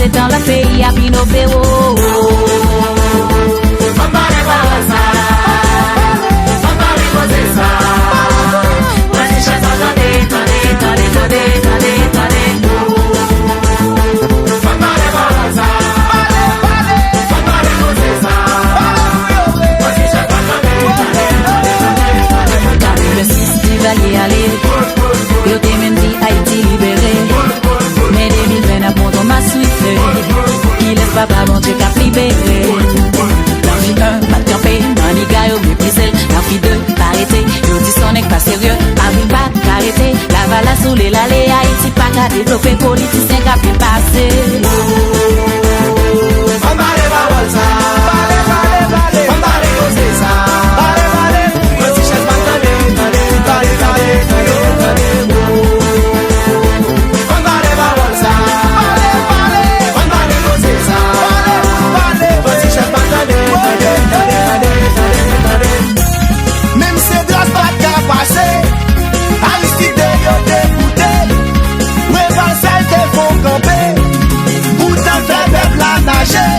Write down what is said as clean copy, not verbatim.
c'est dans le pays à Pinopéo. Yo te men di Haïti libéré, mais 2020 a bon m'a soufflé. Il laisse papa bon Dieu qu'a libéré. L'envie 1, pas de campé, maniga yo méprisé. L'envie 2, pas arrêté, yo dit son n'est pas sérieux. Avril pas arrêté, la vala sous les lalés. Haïti pas qu'à développer, politicien qu'a fait passer. Pourtant, fait peuple à nager.